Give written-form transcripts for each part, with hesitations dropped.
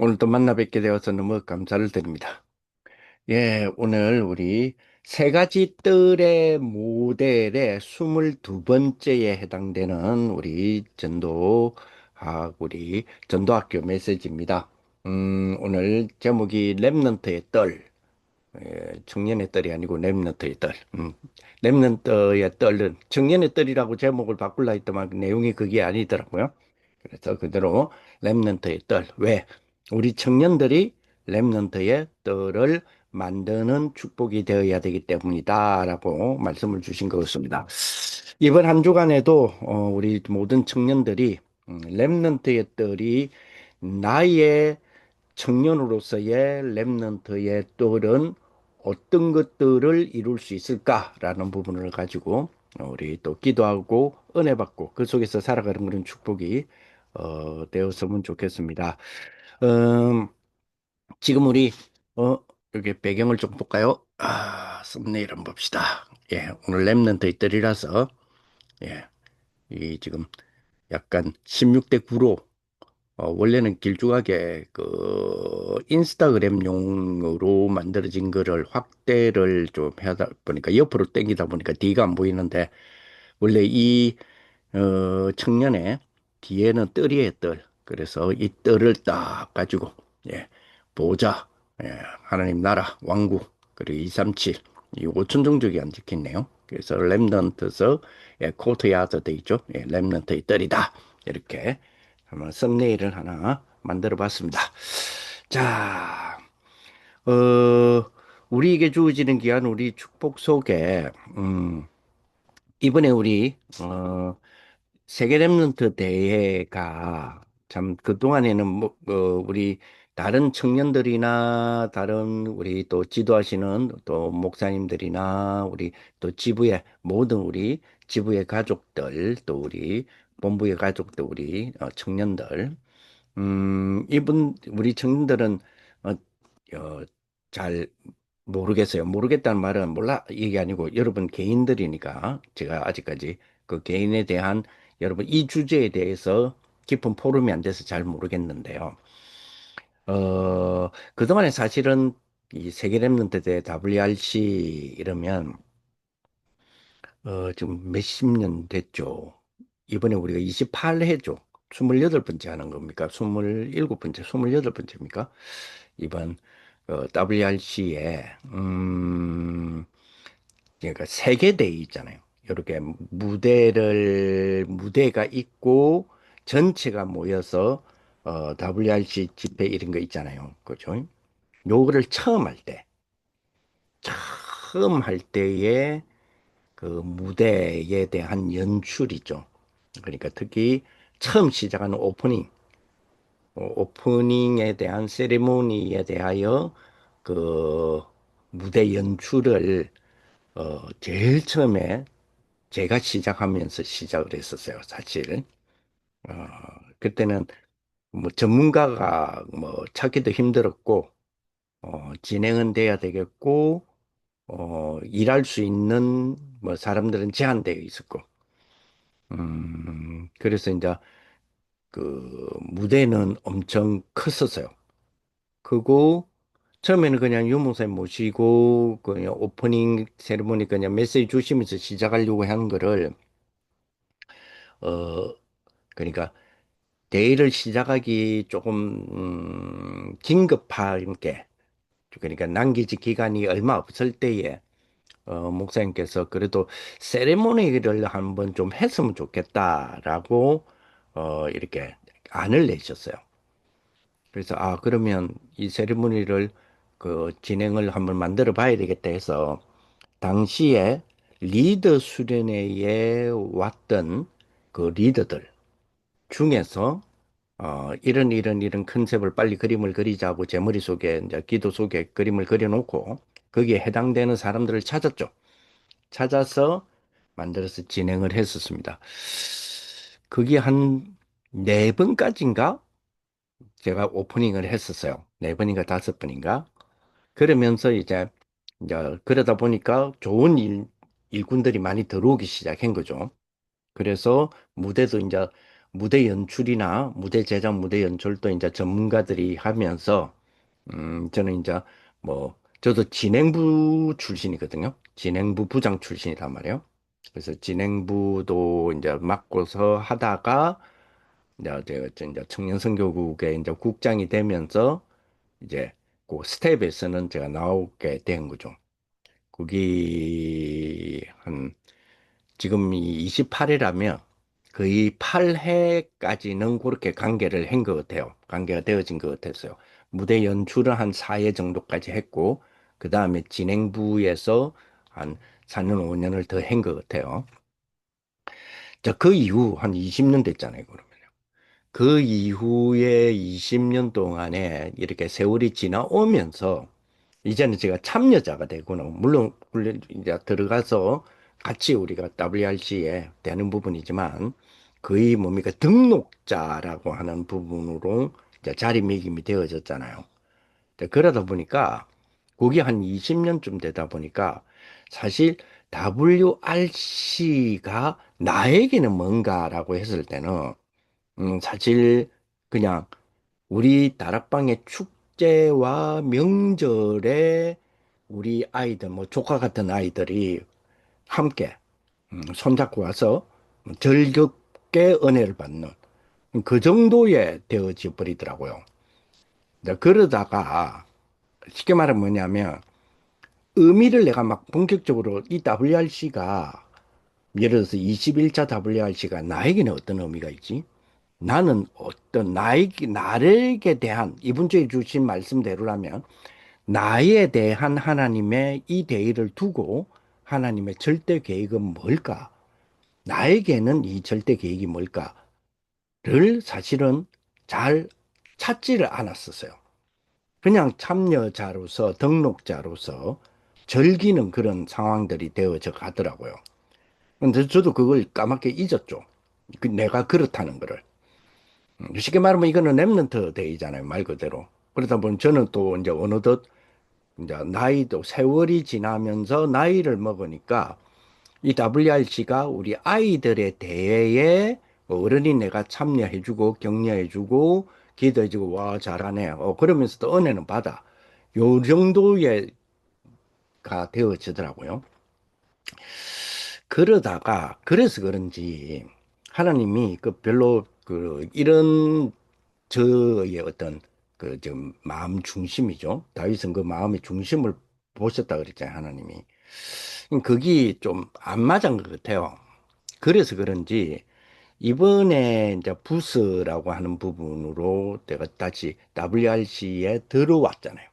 오늘 또 만나 뵙게 되어서 너무 감사를 드립니다. 예, 오늘 우리 세 가지 뜰의 모델의 22번째에 해당되는 우리 전도학교 메시지입니다. 오늘 제목이 렘넌트의 뜰, 청년의 뜰이 아니고 렘넌트의 뜰. 렘넌트의 뜰은 청년의 뜰이라고 제목을 바꾸려 했더만 그 내용이 그게 아니더라고요. 그래서 그대로 렘넌트의 뜰. 왜? 우리 청년들이 렘넌트의 뜰을 만드는 축복이 되어야 되기 때문이다라고 말씀을 주신 것 같습니다. 이번 한 주간에도 우리 모든 청년들이 렘넌트의 뜰이 나의 청년으로서의 렘넌트의 뜰은 어떤 것들을 이룰 수 있을까라는 부분을 가지고 우리 또 기도하고 은혜 받고 그 속에서 살아가는 그런 축복이 되었으면 좋겠습니다. 음, 지금 우리 어, 여기 배경을 좀 볼까요? 썸네일 한번 봅시다. 예, 오늘 렘넌트의 뜰이라서 예, 이 지금 약간 16대 9로 원래는 길쭉하게 그 인스타그램용으로 만들어진 거를 확대를 좀 하다 보니까 옆으로 당기다 보니까 뒤가 안 보이는데 원래 이 청년의 뒤에는 뜰이에요, 뜰. 그래서 이 뜰을 딱 가지고 예, 보좌, 예, 하나님 나라, 왕국 그리고 237, 이 5천 종족이 안 적혀 있네요. 그래서 렘넌트서 예, 코트야드 돼 있죠. 예, 렘넌트의 뜰이다. 이렇게 한번 썸네일을 하나 만들어 봤습니다. 자, 우리에게 주어지는 귀한 우리 축복 속에, 이번에 우리, 세계 랩런트 대회가 참 그동안에는 우리 다른 청년들이나 다른 우리 또 지도하시는 또 목사님들이나 우리 또 지부의 모든 우리 지부의 가족들 또 우리 본부의 가족들 우리 청년들 이분 우리 청년들은 어, 잘 모르겠어요. 모르겠다는 말은 몰라 이게 아니고 여러분 개인들이니까 제가 아직까지 그 개인에 대한 여러분 이 주제에 대해서 깊은 포럼이 안 돼서 잘 모르겠는데요. 그동안에 사실은 이 세계 랩런트 대 WRC 이러면 지금 몇십 년 됐죠. 이번에 우리가 28회죠. 28번째 하는 겁니까? 27번째, 28번째입니까? 이번 WRC에 그러니까 세계대회 있잖아요. 이렇게 무대가 있고 전체가 모여서 WRC 집회 이런 거 있잖아요. 그죠? 요거를 처음 할 때에 그 무대에 대한 연출이죠. 그러니까 특히 처음 시작하는 오프닝에 대한 세리머니에 대하여 그 무대 연출을 제일 처음에 제가 시작하면서 시작을 했었어요, 사실. 어, 그때는 뭐 전문가가 뭐 찾기도 힘들었고, 진행은 돼야 되겠고, 일할 수 있는 뭐 사람들은 제한되어 있었고, 그래서 이제 그 무대는 엄청 컸었어요. 크고, 처음에는 그냥 유목사 모시고, 그냥 오프닝 세리머니 그냥 메시지 주시면서 시작하려고 하는 거를, 어, 그러니까 대회를 시작하기 조금 긴급하게 그러니까 남기지 기간이 얼마 없을 때에 목사님께서 그래도 세레모니를 한번 좀 했으면 좋겠다라고 이렇게 안을 내셨어요. 그래서 그러면 이 세레모니를 그 진행을 한번 만들어 봐야 되겠다 해서 당시에 리더 수련회에 왔던 그 리더들 중에서 이런 컨셉을 빨리 그림을 그리자고 제 머릿속에 이제 기도 속에 그림을 그려놓고 거기에 해당되는 사람들을 찾았죠. 찾아서 만들어서 진행을 했었습니다. 그게 한 네 번까지인가 제가 오프닝을 했었어요. 네 번인가 다섯 번인가. 그러면서 이제 그러다 보니까 좋은 일꾼들이 많이 들어오기 시작한 거죠. 그래서 무대도 이제 무대 연출이나 무대 제작, 무대 연출도 이제 전문가들이 하면서, 저는 이제 뭐, 저도 진행부 출신이거든요. 진행부 부장 출신이란 말이에요. 그래서 진행부도 이제 맡고서 하다가, 이제 제가 이제 청년선교국의 이제 국장이 되면서 이제 그 스텝에서는 제가 나오게 된 거죠. 거기 한 지금 이 28회라면 거의 8회까지는 그렇게 관계를 한 것 같아요. 관계가 되어진 것 같았어요. 무대 연출은 한 4회 정도까지 했고, 그 다음에 진행부에서 한 4년, 5년을 더 한 것 같아요. 자, 그 이후 한 20년 됐잖아요, 그러면. 그 이후에 20년 동안에 이렇게 세월이 지나오면서 이제는 제가 참여자가 되고는 물론 이제 들어가서 같이 우리가 WRC에 되는 부분이지만 거의 뭡니까 등록자라고 하는 부분으로 이제 자리매김이 되어졌잖아요. 근데 그러다 보니까 그게 한 20년쯤 되다 보니까 사실 WRC가 나에게는 뭔가라고 했을 때는 사실 그냥 우리 다락방의 축제와 명절에 우리 아이들, 뭐 조카 같은 아이들이 함께 손잡고 와서 즐겁게 은혜를 받는 그 정도에 되어져 버리더라고요. 이제 그러다가 쉽게 말하면 뭐냐면 의미를 내가 막 본격적으로 이 WRC가 예를 들어서 21차 WRC가 나에게는 어떤 의미가 있지? 나는 어떤 나에게 대한 이번 주에 주신 말씀대로라면 나에 대한 하나님의 이 대의를 두고 하나님의 절대 계획은 뭘까? 나에게는 이 절대 계획이 뭘까를 사실은 잘 찾지를 않았었어요. 그냥 참여자로서 등록자로서 즐기는 그런 상황들이 되어져 가더라고요. 근데 저도 그걸 까맣게 잊었죠. 내가 그렇다는 거를. 쉽게 말하면 이거는 랩런트 데이잖아요, 말 그대로. 그러다 보니 저는 또 이제 어느덧 이제 나이도 세월이 지나면서 나이를 먹으니까 이 WRC가 우리 아이들의 대회에 어른이 내가 참여해주고 격려해주고 기도해주고 와 잘하네. 그러면서 또 은혜는 받아. 요 정도의가 되어지더라고요. 그러다가 그래서 그런지 하나님이 그 별로 그 이런 저의 어떤 그 좀 마음 중심이죠. 다윗은 그 마음의 중심을 보셨다 그랬잖아요, 하나님이. 그게 좀 안 맞은 것 같아요. 그래서 그런지 이번에 이제 부스라고 하는 부분으로 내가 다시 WRC에 들어왔잖아요.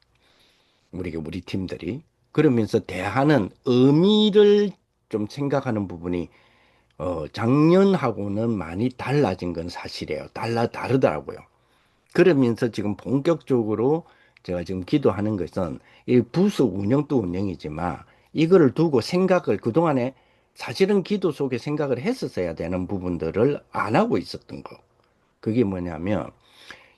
우리 팀들이. 그러면서 대하는 의미를 좀 생각하는 부분이 작년하고는 많이 달라진 건 사실이에요. 다르더라고요. 그러면서 지금 본격적으로 제가 지금 기도하는 것은 이 부서 운영도 운영이지만 이거를 두고 생각을 그동안에 사실은 기도 속에 생각을 했었어야 되는 부분들을 안 하고 있었던 거. 그게 뭐냐면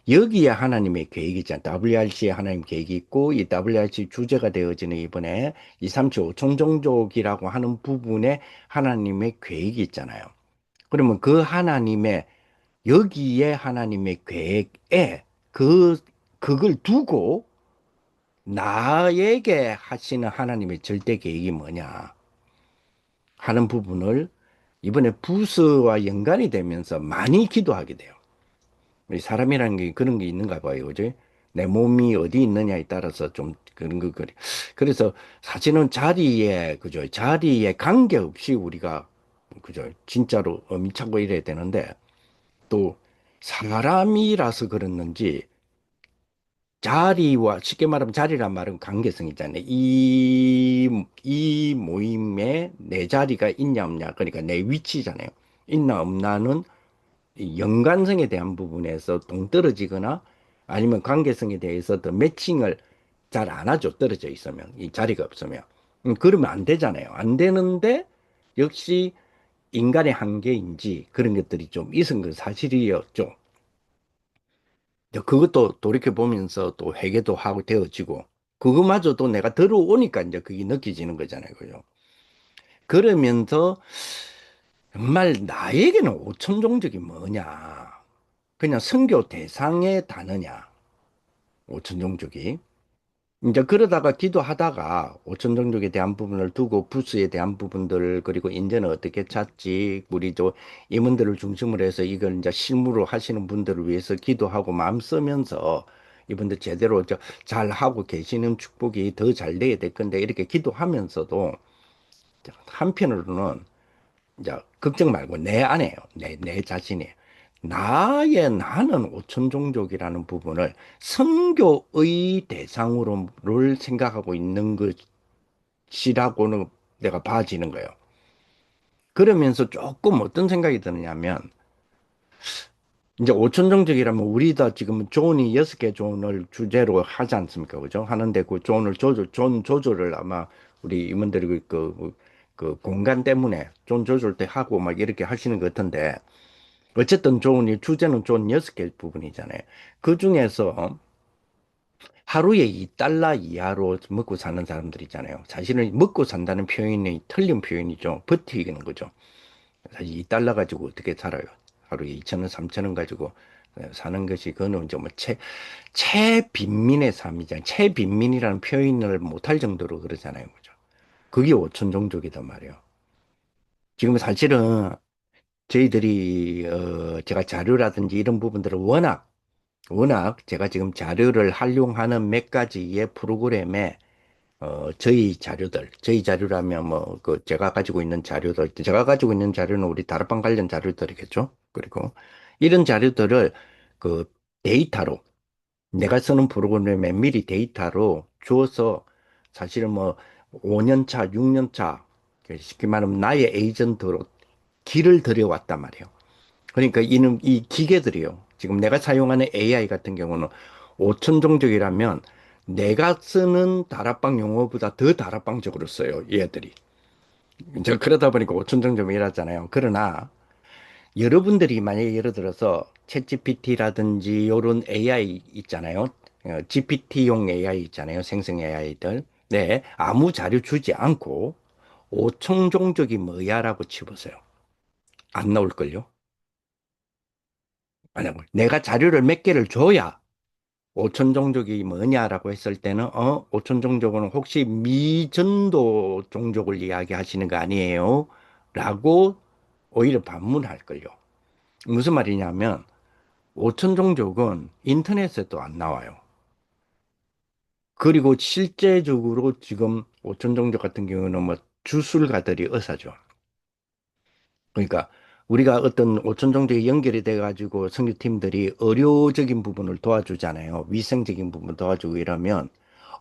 여기에 하나님의 계획이잖아요. WRC에 하나님 계획이 있고 이 WRC 주제가 되어지는 이번에 237 5천종족이라고 하는 부분에 하나님의 계획이 있잖아요. 그러면 그 하나님의 여기에 하나님의 계획에 그 그걸 두고 나에게 하시는 하나님의 절대 계획이 뭐냐 하는 부분을 이번에 부스와 연관이 되면서 많이 기도하게 돼요. 사람이라는 게 그런 게 있는가 봐요. 그죠? 내 몸이 어디 있느냐에 따라서 좀 그런 거 그래. 그래서 사실은 자리에 그죠? 자리에 관계없이 우리가 그죠? 진짜로 미차고 이래야 되는데 또 사람이라서 그랬는지 자리와 쉽게 말하면 자리란 말은 관계성 있잖아요. 이 모임에 내 자리가 있냐 없냐 그러니까 내 위치잖아요. 있나 없나는 이 연관성에 대한 부분에서 동떨어지거나 아니면 관계성에 대해서 더 매칭을 잘 안 하죠. 떨어져 있으면 이 자리가 없으면 그러면 안 되잖아요. 안 되는데 역시 인간의 한계인지 그런 것들이 좀 있은 건 사실이었죠. 이제 그것도 돌이켜 보면서 또 회개도 하고 되어지고 그거마저도 내가 들어오니까 이제 그게 느껴지는 거잖아요. 그죠? 그러면서 정말 나에게는 오천 종족이 뭐냐? 그냥 선교 대상의 단어냐? 오천 종족이. 이제 그러다가 기도하다가 오천 종족에 대한 부분을 두고 부스에 대한 부분들 그리고 인제는 어떻게 찾지 우리 저 임원들을 중심으로 해서 이걸 이제 실무로 하시는 분들을 위해서 기도하고 마음 쓰면서 이분들 제대로 잘 하고 계시는 축복이 더 잘 돼야 될 건데 이렇게 기도하면서도 한편으로는 이제 걱정 말고 내 안에요. 내 자신이. 나는 오천 종족이라는 부분을 선교의 대상으로를 생각하고 있는 것이라고는 내가 봐지는 거예요. 그러면서 조금 어떤 생각이 드느냐면, 이제 오천 종족이라면 우리 다 지금 존이 여섯 개 존을 주제로 하지 않습니까? 그죠? 하는데 그 존 조절을 아마 우리 임원들이 그 공간 때문에 존 조절 때 하고 막 이렇게 하시는 것 같은데, 어쨌든 좋으니 주제는 좋은 여섯 개 부분이잖아요. 그 중에서 하루에 2달러 이하로 먹고 사는 사람들 있잖아요. 사실은 먹고 산다는 표현이 틀린 표현이죠. 버티는 거죠. 사실 2달러 가지고 어떻게 살아요? 하루에 2천 원, 3천 원 가지고 사는 것이 그거는 이제 뭐 최빈민의 삶이잖아요. 최빈민이라는 표현을 못할 정도로 그러잖아요. 그죠? 그게 오천 종족이단 말이에요. 지금 사실은 저희들이 제가 자료라든지 이런 부분들을 워낙 제가 지금 자료를 활용하는 몇 가지의 프로그램에 저희 자료라면 뭐 그 제가 가지고 있는 자료들, 제가 가지고 있는 자료는 우리 다락방 관련 자료들이겠죠. 그리고 이런 자료들을 그 데이터로 내가 쓰는 프로그램에 미리 데이터로 주어서 사실은 뭐 5년 차, 6년 차 쉽게 말하면 나의 에이전트로 길을 들여왔단 말이에요. 그러니까 이 기계들이요. 지금 내가 사용하는 AI 같은 경우는 5천 종족이라면 내가 쓰는 다락방 용어보다 더 다락방적으로 써요. 얘들이. 이제 그러다 보니까 5천 종족이라잖아요. 그러나 여러분들이 만약에 예를 들어서 챗GPT라든지 이런 AI 있잖아요. GPT용 AI 있잖아요. 생성 AI들. 네, 아무 자료 주지 않고 5천 종족이 뭐야라고 치보세요. 안 나올걸요? 아니, 내가 자료를 몇 개를 줘야 오천 종족이 뭐냐라고 했을 때는 오천 종족은 혹시 미전도 종족을 이야기하시는 거 아니에요? 라고 오히려 반문할걸요. 무슨 말이냐면 오천 종족은 인터넷에도 안 나와요. 그리고 실제적으로 지금 오천 종족 같은 경우는 뭐 주술가들이 의사죠. 그러니까 우리가 어떤 오천 종족이 연결이 돼가지고 선교팀들이 의료적인 부분을 도와주잖아요. 위생적인 부분 도와주고 이러면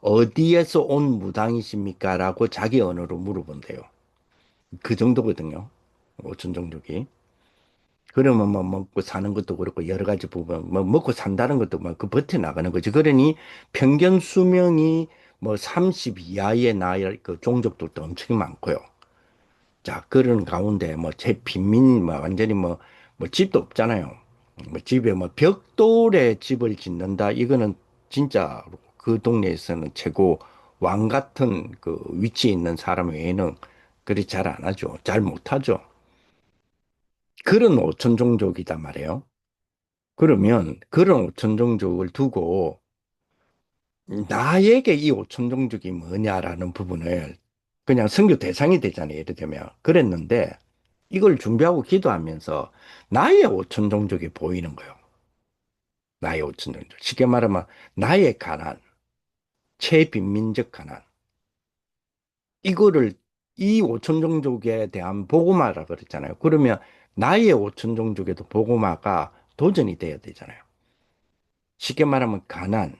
어디에서 온 무당이십니까? 라고 자기 언어로 물어본대요. 그 정도거든요. 오천 종족이. 그러면 뭐 먹고 사는 것도 그렇고 여러 가지 부분, 뭐 먹고 산다는 것도 뭐 그 버텨나가는 거지. 그러니 평균 수명이 뭐 30 이하의 나이 그 종족들도 엄청 많고요. 자, 그런 가운데 뭐 제 빈민 뭐 완전히 뭐 집도 없잖아요. 뭐 집에 뭐 벽돌에 집을 짓는다. 이거는 진짜 그 동네에서는 최고 왕 같은 그 위치에 있는 사람 외에는 그리 잘 안 하죠. 잘 못 하죠. 그런 오천 종족이단 말이에요. 그러면 그런 오천 종족을 두고 나에게 이 오천 종족이 뭐냐라는 부분을 그냥 선교 대상이 되잖아요. 예를 들면. 그랬는데 이걸 준비하고 기도하면서 나의 오천 종족이 보이는 거예요. 나의 오천 종족. 쉽게 말하면 나의 가난, 최빈민적 가난. 이거를 이 오천 종족에 대한 복음화라 그랬잖아요. 그러면 나의 오천 종족에도 복음화가 도전이 돼야 되잖아요. 쉽게 말하면 가난,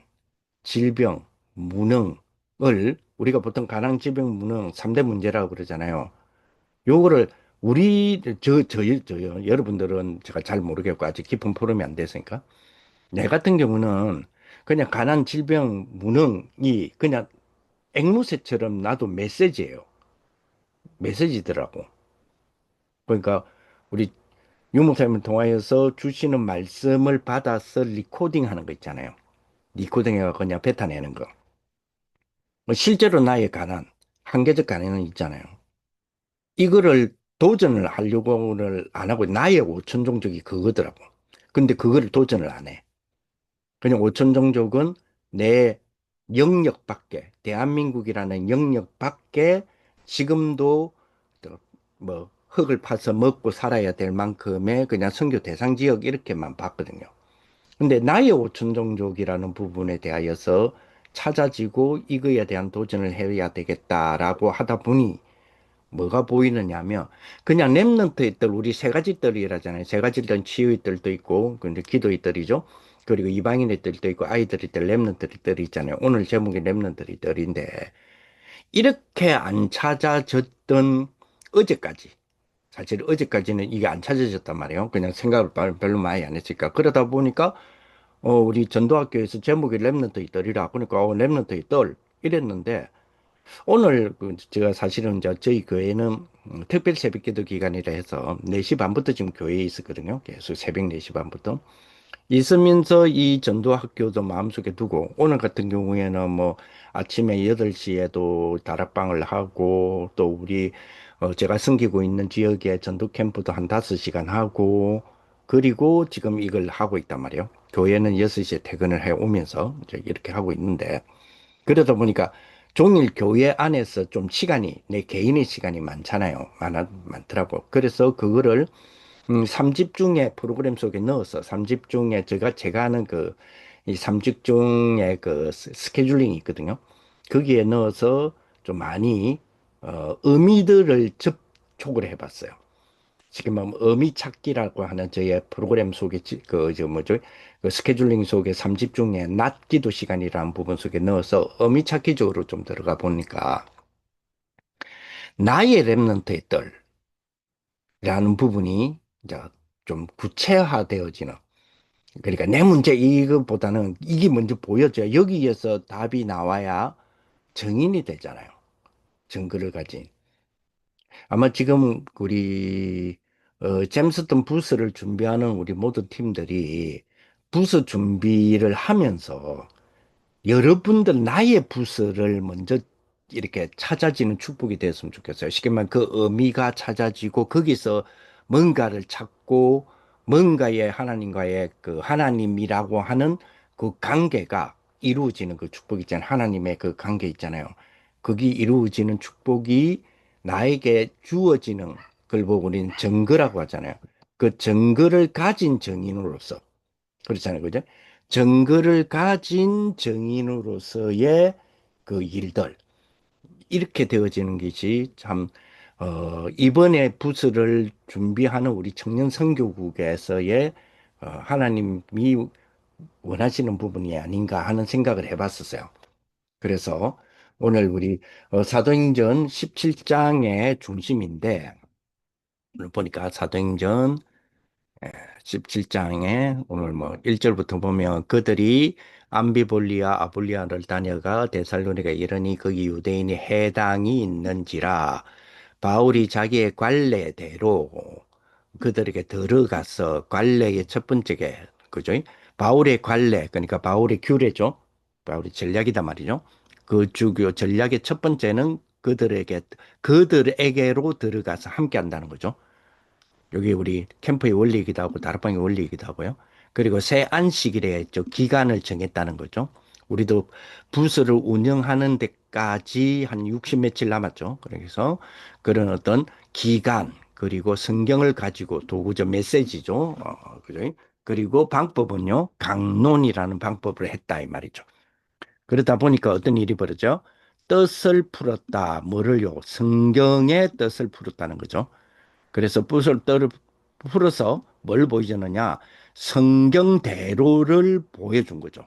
질병, 무능을 우리가 보통 가난, 질병, 무능 3대 문제라고 그러잖아요. 요거를 저요. 여러분들은 제가 잘 모르겠고 아직 깊은 포럼이 안 됐으니까. 내 같은 경우는 그냥 가난, 질병, 무능이 그냥 앵무새처럼 나도 메시지예요. 메시지더라고. 그러니까 우리 유목사님을 통하여서 주시는 말씀을 받아서 리코딩 하는 거 있잖아요. 리코딩해서 그냥 뱉어내는 거. 실제로 나의 가난, 한계적 가난은 있잖아요. 이거를 도전을 하려고는 안 하고 나의 오천 종족이 그거더라고. 근데 그거를 도전을 안 해. 그냥 오천 종족은 내 영역 밖에, 대한민국이라는 영역 밖에 지금도 뭐 흙을 파서 먹고 살아야 될 만큼의 그냥 선교 대상 지역 이렇게만 봤거든요. 근데 나의 오천 종족이라는 부분에 대하여서 찾아지고 이거에 대한 도전을 해야 되겠다라고 하다 보니 뭐가 보이느냐면 그냥 렘넌트의 뜰 우리 세 가지 뜰이라잖아요. 세 가지 뜰은 치유의 뜰도 있고 근데 기도의 뜰이죠. 그리고 이방인의 뜰도 있고 아이들의 뜰, 렘넌트의 뜰이 있잖아요. 오늘 제목이 렘넌트의 뜰인데 이렇게 안 찾아졌던 어제까지 사실 어제까지는 이게 안 찾아졌단 말이에요. 그냥 생각을 별로 많이 안 했으니까 그러다 보니까 우리 전도학교에서 제목이 렘넌트의 뜰이라 그러니까 렘넌트의 뜰 이랬는데 오늘 제가 사실은 이제 저희 교회는 특별 새벽기도 기간이라 해서 4시 반부터 지금 교회에 있었거든요. 계속 새벽 4시 반부터. 있으면서 이 전도학교도 마음속에 두고 오늘 같은 경우에는 뭐 아침에 8시에도 다락방을 하고 또 우리 제가 섬기고 있는 지역에 전도 캠프도 한 5시간 하고 그리고 지금 이걸 하고 있단 말이에요. 교회는 6시에 퇴근을 해 오면서 이제 이렇게 하고 있는데 그러다 보니까 종일 교회 안에서 좀 시간이, 내 개인의 시간이 많잖아요. 많더라고. 그래서 그거를, 3집 중에 프로그램 속에 넣어서, 3집 중에 제가 하는 이 3집 중에 스케줄링이 있거든요. 거기에 넣어서 좀 많이, 의미들을 접촉을 해봤어요. 지금 뭐 의미 찾기라고 하는 저의 프로그램 속에 저 뭐죠? 그 스케줄링 속에 3집 중에 낮 기도 시간이라는 부분 속에 넣어서 의미 찾기 쪽으로 좀 들어가 보니까 나의 렘넌트의 뜰이라는 부분이 이제 좀 구체화되어지는 그러니까 내 문제 이것보다는 이게 먼저 보여져야 여기에서 답이 나와야 정인이 되잖아요. 증거를 가진. 아마 지금 우리 잼스턴 부스를 준비하는 우리 모든 팀들이 부스 준비를 하면서 여러분들 나의 부스를 먼저 이렇게 찾아지는 축복이 되었으면 좋겠어요. 쉽게 말하면 그 의미가 찾아지고 거기서 뭔가를 찾고 뭔가의 하나님과의 그 하나님이라고 하는 그 관계가 이루어지는 그 축복 있잖아요. 하나님의 그 관계 있잖아요. 거기 이루어지는 축복이 나에게 주어지는 걸 보고 우리는 증거라고 하잖아요. 그 증거를 가진 증인으로서 그렇잖아요. 그죠? 증거를 가진 증인으로서의 그 일들, 이렇게 되어지는 것이 참, 이번에 부스를 준비하는 우리 청년 선교국에서의 하나님이 원하시는 부분이 아닌가 하는 생각을 해봤었어요. 그래서 오늘 우리 사도행전 17장의 중심인데, 오늘 보니까 사도행전 17장에 오늘 뭐 1절부터 보면 그들이 암비볼리아 아볼리아를 다녀가 데살로니가 이르니 거기 유대인이 해당이 있는지라 바울이 자기의 관례대로 그들에게 들어가서 관례의 첫 번째게 그죠? 바울의 관례 그러니까 바울의 규례죠. 바울의 전략이다 말이죠. 그 주교 전략의 첫 번째는 그들에게로 들어가서 함께 한다는 거죠. 여기 우리 캠프의 원리이기도 하고 다락방의 원리이기도 하고요. 그리고 새 안식일에 했죠. 기간을 정했다는 거죠. 우리도 부서를 운영하는 데까지 한 60 며칠 남았죠. 그래서 그런 어떤 기간 그리고 성경을 가지고 도구적 메시지죠. 그죠? 그리고 방법은요. 강론이라는 방법을 했다 이 말이죠. 그러다 보니까 어떤 일이 벌어져? 뜻을 풀었다. 뭐를요? 성경의 뜻을 풀었다는 거죠. 그래서 붓을 풀어서 뭘 보여주느냐? 성경대로를 보여준 거죠.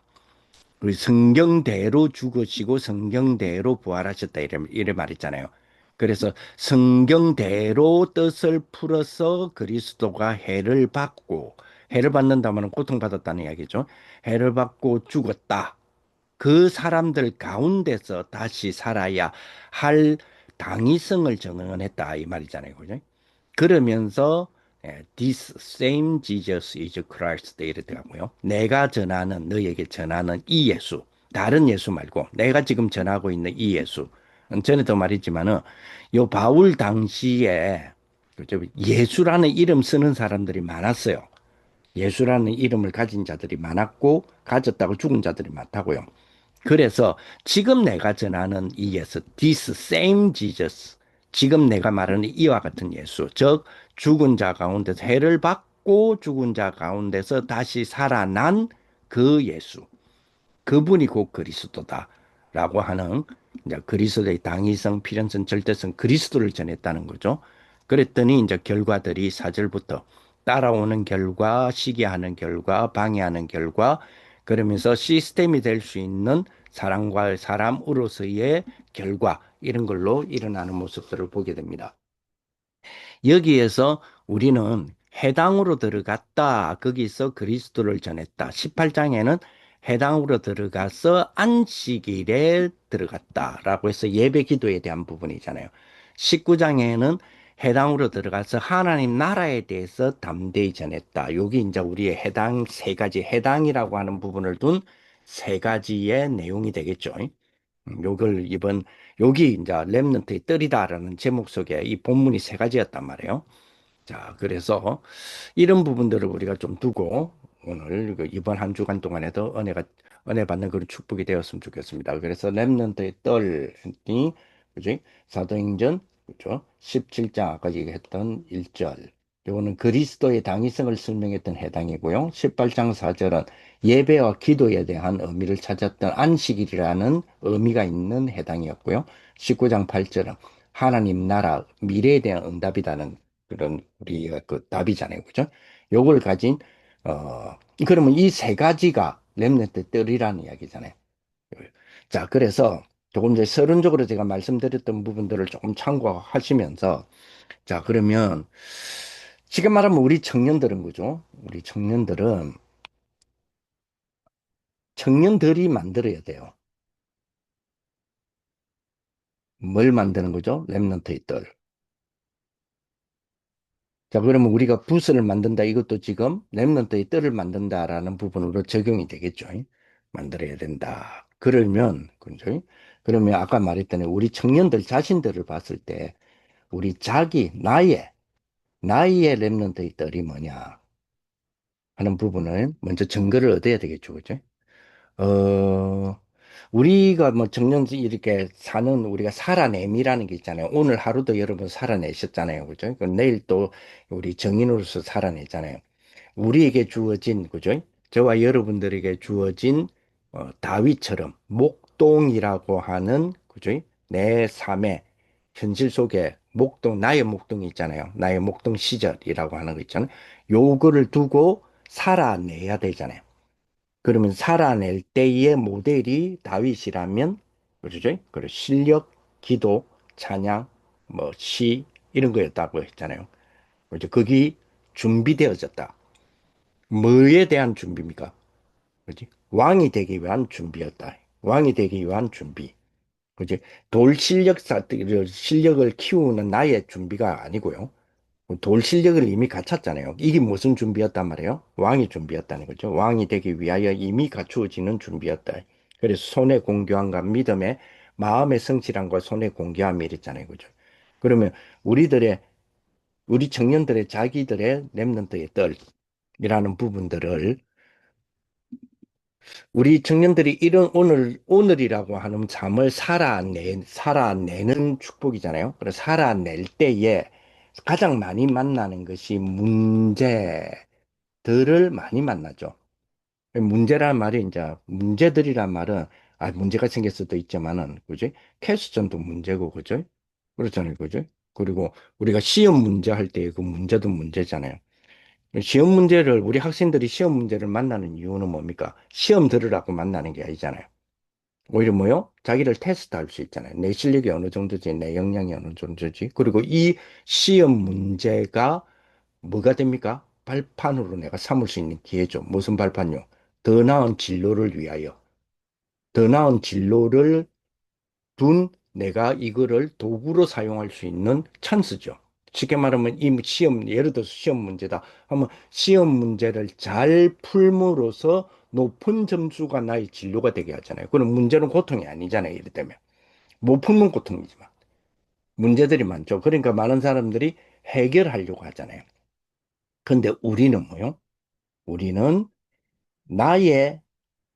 우리 성경대로 죽으시고 성경대로 부활하셨다 이래 말했잖아요. 그래서 성경대로 뜻을 풀어서 그리스도가 해를 받고 해를 받는다면 고통받았다는 이야기죠. 해를 받고 죽었다. 그 사람들 가운데서 다시 살아야 할 당위성을 증언했다 이 말이잖아요. 그죠? 그러면서 This same Jesus is Christ 이랬더라고요. 내가 전하는 너에게 전하는 이 예수 다른 예수 말고 내가 지금 전하고 있는 이 예수 전에도 말했지만은 요 바울 당시에 그죠? 예수라는 이름 쓰는 사람들이 많았어요. 예수라는 이름을 가진 자들이 많았고, 가졌다고 죽은 자들이 많다고요. 그래서 지금 내가 전하는 이 예수, this same Jesus, 지금 내가 말하는 이와 같은 예수, 즉 죽은 자 가운데서 해를 받고 죽은 자 가운데서 다시 살아난 그 예수, 그분이 곧 그리스도다라고 하는 이제 그리스도의 당위성, 필연성, 절대성 그리스도를 전했다는 거죠. 그랬더니 이제 결과들이 4절부터 따라오는 결과, 시기하는 결과, 방해하는 결과, 그러면서 시스템이 될 수 있는 사람과 사람으로서의 결과 이런 걸로 일어나는 모습들을 보게 됩니다. 여기에서 우리는 해당으로 들어갔다. 거기서 그리스도를 전했다. 18장에는 해당으로 들어가서 안식일에 들어갔다라고 해서 예배 기도에 대한 부분이잖아요. 19장에는 해당으로 들어가서 하나님 나라에 대해서 담대히 전했다. 여기 이제 우리의 해당 세 가지 해당이라고 하는 부분을 둔 세 가지의 내용이 되겠죠. 요걸 이번 여기 이제 렘넌트의 뜰이다라는 제목 속에 이 본문이 세 가지였단 말이에요. 자, 그래서 이런 부분들을 우리가 좀 두고 오늘 이번 한 주간 동안에도 은혜 받는 그런 축복이 되었으면 좋겠습니다. 그래서 렘넌트의 뜰이 그지? 사도행전 그죠? 17장 아까 얘기했던 1절. 요거는 그리스도의 당위성을 설명했던 해당이고요. 18장 4절은 예배와 기도에 대한 의미를 찾았던 안식일이라는 의미가 있는 해당이었고요. 19장 8절은 하나님 나라 미래에 대한 응답이라는 그런 우리가 그 답이잖아요. 그죠? 요걸 가진 어 그러면 이 세 가지가 렘넌트 뜰이라는 이야기잖아요. 자, 그래서 조금 이제 서론적으로 제가 말씀드렸던 부분들을 조금 참고하시면서 자, 그러면 지금 말하면 우리 청년들은 그죠? 우리 청년들이 만들어야 돼요. 뭘 만드는 거죠? 렘넌트의 뜰. 자, 그러면 우리가 부스를 만든다. 이것도 지금 렘넌트의 뜰을 만든다라는 부분으로 적용이 되겠죠. 만들어야 된다. 그러면, 그죠? 그러면 아까 말했던 우리 청년들 자신들을 봤을 때 우리 나이의 렘넌트의 뜰이 뭐냐 하는 부분을 먼저 증거를 얻어야 되겠죠. 그죠? 어, 우리가 뭐 정년지 이렇게 사는 우리가 살아냄이라는 게 있잖아요. 오늘 하루도 여러분 살아내셨잖아요. 그죠? 그 내일 또 우리 정인으로서 살아내잖아요. 우리에게 주어진, 그죠? 저와 여러분들에게 주어진 다윗처럼 목동이라고 하는, 그죠? 내 삶의 현실 속에 나의 목동이 있잖아요. 나의 목동 시절이라고 하는 거 있잖아요. 요거를 두고 살아내야 되잖아요. 그러면 살아낼 때의 모델이 다윗이라면, 그러죠? 그리고 실력, 기도, 찬양, 뭐, 시, 이런 거였다고 했잖아요. 그죠? 거기 준비되어졌다. 뭐에 대한 준비입니까? 그지? 왕이 되기 위한 준비였다. 왕이 되기 위한 준비. 그지? 실력을 키우는 나의 준비가 아니고요. 돌 실력을 이미 갖췄잖아요. 이게 무슨 준비였단 말이에요? 왕이 준비였다는 거죠. 왕이 되기 위하여 이미 갖추어지는 준비였다. 그래서 손의 공교함과 믿음의 마음의 성실함과 손의 공교함이 이랬잖아요. 그죠? 그러면 우리들의, 우리 청년들의 자기들의 렘넌트의 뜰이라는 부분들을 우리 청년들이 이런 오늘이라고 하는 삶을 살아내는 축복이잖아요. 그래서 살아낼 때에 가장 많이 만나는 것이 문제들을 많이 만나죠. 문제란 말이 이제, 문제들이란 말은, 문제가 생길 수도 있지만은, 그지? 캐스천도 문제고, 그죠? 그렇잖아요. 그죠? 그리고 우리가 시험 문제 할 때 그 문제도 문제잖아요. 시험 문제를 우리 학생들이 시험 문제를 만나는 이유는 뭡니까? 시험 들으라고 만나는 게 아니잖아요. 오히려 뭐요? 자기를 테스트할 수 있잖아요. 내 실력이 어느 정도지, 내 역량이 어느 정도지. 그리고 이 시험 문제가 뭐가 됩니까? 발판으로 내가 삼을 수 있는 기회죠. 무슨 발판요? 더 나은 진로를 위하여. 더 나은 진로를 둔 내가 이거를 도구로 사용할 수 있는 찬스죠. 쉽게 말하면 이 시험, 예를 들어서 시험 문제다 하면 시험 문제를 잘 풀므로써 높은 점수가 나의 진로가 되게 하잖아요. 그럼 문제는 고통이 아니잖아요. 이럴 때면. 못 풀면 고통이지만. 문제들이 많죠. 그러니까 많은 사람들이 해결하려고 하잖아요. 근데 우리는 뭐요? 우리는 나의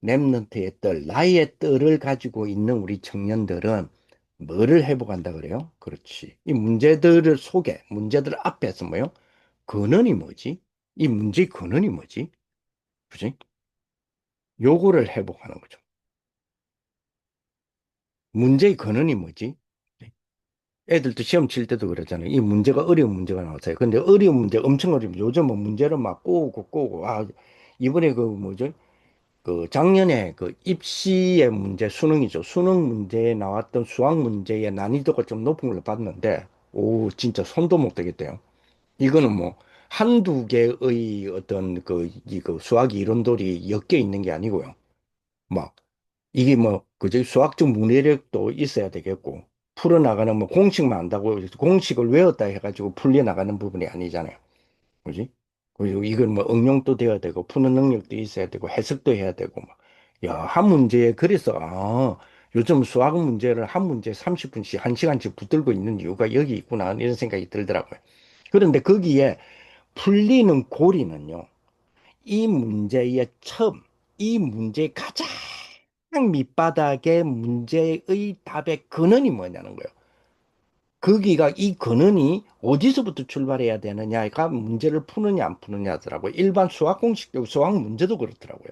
랩런트의 뜰, 나의 뜰을 가지고 있는 우리 청년들은 뭐를 회복한다 그래요? 그렇지. 이 문제들을 속에, 문제들 앞에서 뭐요? 근원이 뭐지? 이 문제의 근원이 뭐지? 그지? 요거를 회복하는 거죠. 문제의 근원이 뭐지? 애들도 시험 칠 때도 그러잖아요. 이 문제가 어려운 문제가 나왔어요. 근데 어려운 문제 엄청 어려운 요즘은 문제를 막 꼬고 이번에 그 뭐죠? 그 작년에 그 입시의 문제 수능이죠. 수능 문제에 나왔던 수학 문제의 난이도가 좀 높은 걸로 봤는데 오 진짜 손도 못 대겠대요. 이거는 뭐 한두 개의 어떤 그 수학 이론들이 엮여 있는 게 아니고요. 막 이게 뭐 그저 수학적 문해력도 있어야 되겠고 풀어나가는 뭐 공식만 안다고 해서 공식을 외웠다 해가지고 풀려나가는 부분이 아니잖아요. 그지? 그리고 이건 뭐 응용도 돼야 되고 푸는 능력도 있어야 되고 해석도 해야 되고 막. 야, 한 문제에 그래서 요즘 수학 문제를 한 문제 30분씩 1시간씩 붙들고 있는 이유가 여기 있구나 이런 생각이 들더라고요. 그런데 거기에 풀리는 고리는요. 이 문제의 처음, 이 문제의 가장 밑바닥의 문제의 답의 근원이 뭐냐는 거예요. 거기가 이 근원이 어디서부터 출발해야 되느냐가 문제를 푸느냐 안 푸느냐더라고요. 일반 수학 공식도 수학 문제도 그렇더라고요.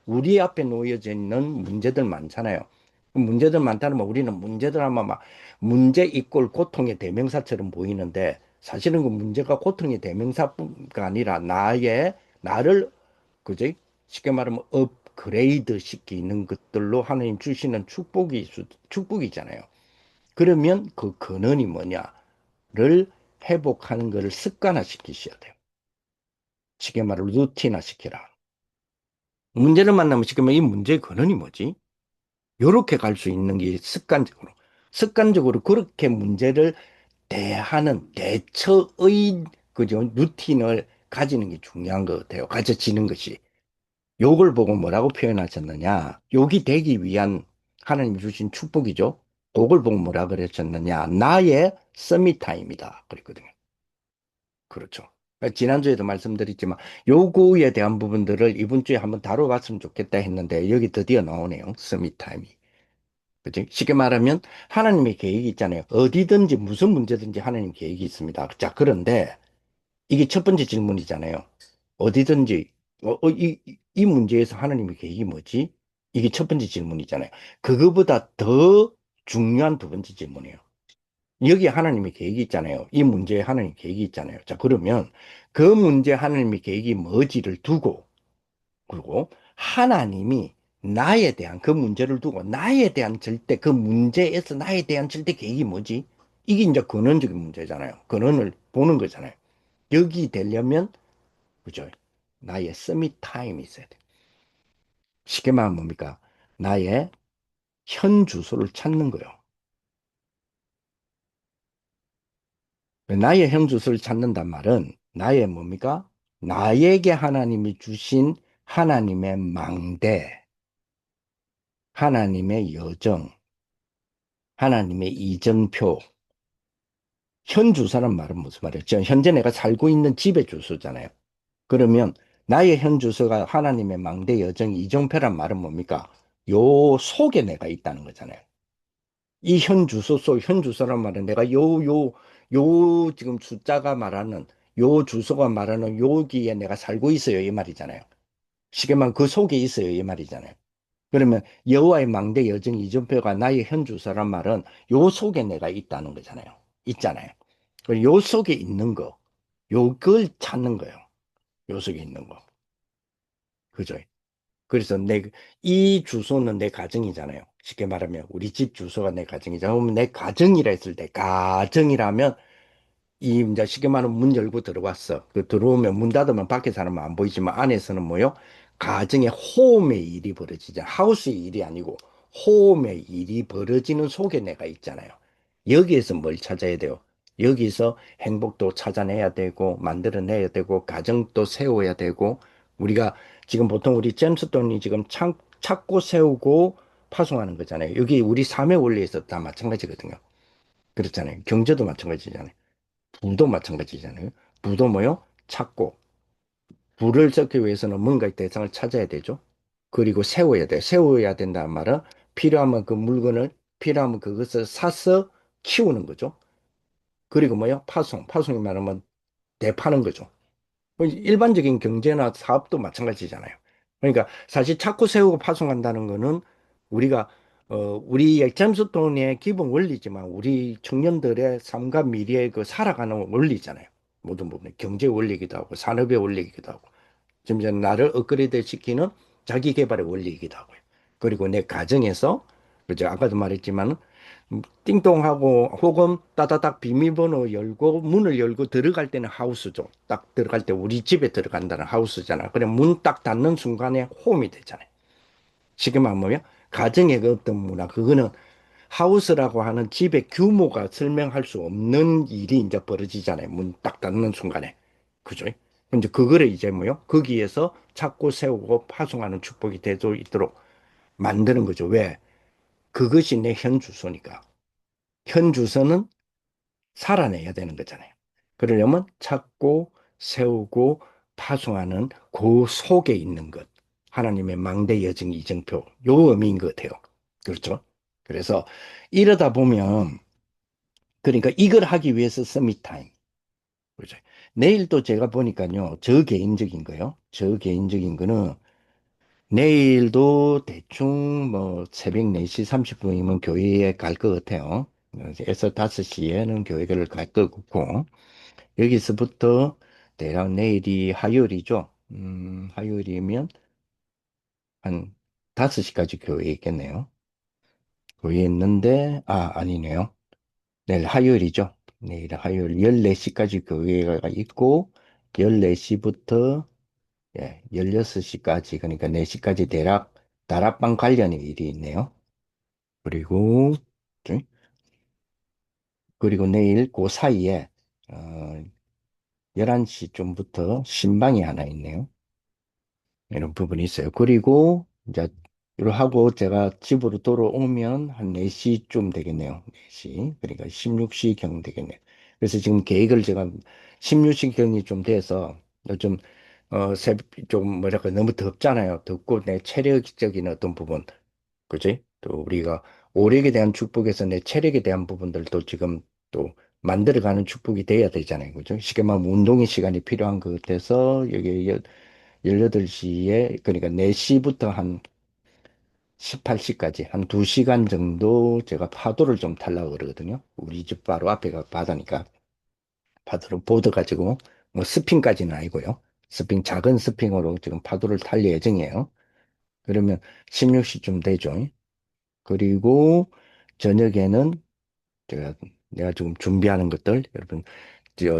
우리 앞에 놓여져 있는 문제들 많잖아요. 그 문제들 많다는 뭐 우리는 문제들 하면 막 문제 이꼴 고통의 대명사처럼 보이는데 사실은 그 문제가 고통의 대명사가 아니라 나를 그지? 쉽게 말하면 업그레이드 시키는 것들로 하나님 주시는 축복이잖아요. 그러면 그 근원이 뭐냐를 회복하는 것을 습관화 시키셔야 돼요. 쉽게 말하면 루틴화 시키라. 문제를 만나면 쉽게 말하면 이 문제의 근원이 뭐지? 요렇게 갈 수 있는 게 습관적으로 그렇게 문제를 대하는 대처의 그죠? 루틴을 가지는 게 중요한 것 같아요. 가져지는 것이. 요걸 보고 뭐라고 표현하셨느냐? 욕이 되기 위한 하나님 주신 축복이죠. 그걸 보고 뭐라 그러셨느냐? 나의 서밋타임이다. 그랬거든요. 그렇죠. 지난주에도 말씀드렸지만 요구에 대한 부분들을 이번 주에 한번 다뤄봤으면 좋겠다 했는데 여기 드디어 나오네요. 서밋타임이. 그치? 쉽게 말하면 하나님의 계획이 있잖아요. 어디든지 무슨 문제든지 하나님 계획이 있습니다. 자, 그런데 이게 첫 번째 질문이잖아요. 어디든지 이 문제에서 하나님의 계획이 뭐지? 이게 첫 번째 질문이잖아요. 그거보다 더 중요한 두 번째 질문이에요. 여기 하나님의 계획이 있잖아요. 이 문제에 하나님의 계획이 있잖아요. 자, 그러면 그 문제 하나님의 계획이 뭐지를 두고 그리고 하나님이 나에 대한 그 문제를 두고 나에 대한 절대 그 문제에서 나에 대한 절대 계획이 뭐지? 이게 이제 근원적인 문제잖아요. 근원을 보는 거잖아요. 여기 되려면 그죠? 나의 서밋 타임이 있어야 돼. 쉽게 말하면 뭡니까? 나의 현 주소를 찾는 거예요. 나의 현 주소를 찾는단 말은 나의 뭡니까? 나에게 하나님이 주신 하나님의 망대, 하나님의 여정, 하나님의 이정표. 현 주소란 말은 무슨 말이에요? 지금 현재 내가 살고 있는 집의 주소잖아요. 그러면 나의 현 주소가 하나님의 망대 여정 이정표란 말은 뭡니까? 요 속에 내가 있다는 거잖아요. 이 현 주소 현 주소란 말은 내가 지금 숫자가 말하는 요 주소가 말하는 여기에 내가 살고 있어요. 이 말이잖아요. 쉽게 말하면 그 속에 있어요. 이 말이잖아요. 그러면 여호와의 망대 여정 이정표가 나의 현 주소란 말은 요 속에 내가 있다는 거잖아요. 있잖아요. 요 속에 있는 거, 요걸 찾는 거예요. 요 속에 있는 거. 그죠? 그래서 이 주소는 내 가정이잖아요. 쉽게 말하면 우리 집 주소가 내 가정이잖아요. 그러면 내 가정이라 했을 때 가정이라면 이 이제 쉽게 말하면 문 열고 들어왔어. 그 들어오면 문 닫으면 밖에 사람은 안 보이지만 안에서는 뭐요? 가정의 홈의 일이 벌어지잖아. 하우스의 일이 아니고 홈의 일이 벌어지는 속에 내가 있잖아요. 여기에서 뭘 찾아야 돼요? 여기서 행복도 찾아내야 되고 만들어내야 되고 가정도 세워야 되고 우리가 지금 보통 우리 잼스톤이 지금 찾고 세우고 파송하는 거잖아요. 여기 우리 삶의 원리에서 다 마찬가지거든요. 그렇잖아요. 경제도 마찬가지잖아요. 부도 마찬가지잖아요. 부도 뭐요? 찾고. 부를 쌓기 위해서는 뭔가의 대상을 찾아야 되죠. 그리고 세워야 돼. 세워야 된다는 말은 필요하면 그 물건을, 필요하면 그것을 사서 키우는 거죠. 그리고 뭐요? 파송. 파송이 말하면 대파는 거죠. 뭐 일반적인 경제나 사업도 마찬가지잖아요. 그러니까 사실 찾고 세우고 파송한다는 거는 우리가 우리의 잼스톤의 기본 원리지만 우리 청년들의 삶과 미래의 그 살아가는 원리잖아요. 모든 부분에 경제 원리이기도 하고 산업의 원리이기도 하고 점점 나를 업그레이드 시키는 자기 개발의 원리이기도 하고요. 그리고 내 가정에서 그죠? 아까도 말했지만 띵동하고 혹은 따다닥 비밀번호 열고 문을 열고 들어갈 때는 하우스죠. 딱 들어갈 때 우리 집에 들어간다는 하우스잖아. 그래 문 딱 닫는 순간에 홈이 되잖아요. 지금 하면 뭐야? 가정의 그 어떤 문화 그거는 하우스라고 하는 집의 규모가 설명할 수 없는 일이 이제 벌어지잖아요. 문 딱 닫는 순간에. 그죠? 근데 그거를 이제 뭐요? 거기에서 찾고 세우고 파송하는 축복이 되도 있도록 만드는 거죠. 왜? 그것이 내 현 주소니까. 현 주소는 살아내야 되는 거잖아요. 그러려면 찾고 세우고 파송하는 그 속에 있는 것. 하나님의 망대 여정 이정표. 요 의미인 것 같아요. 그렇죠? 그래서 이러다 보면 그러니까 이걸 하기 위해서 서밋타임. 그죠? 내일도 제가 보니까요. 저 개인적인 거요. 저 개인적인 거는 내일도 대충 뭐 새벽 4시 30분이면 교회에 갈 것 같아요. 그래서 5시에는 교회를 갈 것 같고 여기서부터 대략 내일이 화요일이죠. 화요일이면 한 5시까지 교회에 있겠네요. 교회에 있는데 아니네요. 내일 화요일이죠. 내일 화요일 14시까지 교회가 있고 14시부터 16시까지 그러니까 4시까지 대략 다락방 관련의 일이 있네요. 그리고 네? 그리고 내일 그 사이에 어, 11시쯤부터 신방이 하나 있네요. 이런 부분이 있어요. 그리고 이제 이걸 하고 제가 집으로 돌아오면 한 4시쯤 되겠네요. 4시. 그러니까 16시경 되겠네요. 그래서 지금 계획을 제가 16시경이 좀 돼서 좀, 좀 뭐랄까 너무 덥잖아요. 덥고 내 체력적인 어떤 부분, 그지? 또 우리가 오력에 대한 축복에서 내 체력에 대한 부분들도 지금 또 만들어가는 축복이 돼야 되잖아요. 그죠? 쉽게 말하면 운동의 시간이 필요한 것 같아서 여기 18시에, 그러니까 4시부터 한 18시까지 한 2시간 정도 제가 파도를 좀 타려고 그러거든요. 우리 집 바로 앞에가 바다니까 파도를 보드 가지고 뭐 스핀까지는 아니고요. 스핀, 작은 스핀으로 지금 파도를 탈 예정이에요. 그러면 16시쯤 되죠. 그리고 저녁에는 제가 내가 지금 준비하는 것들 여러분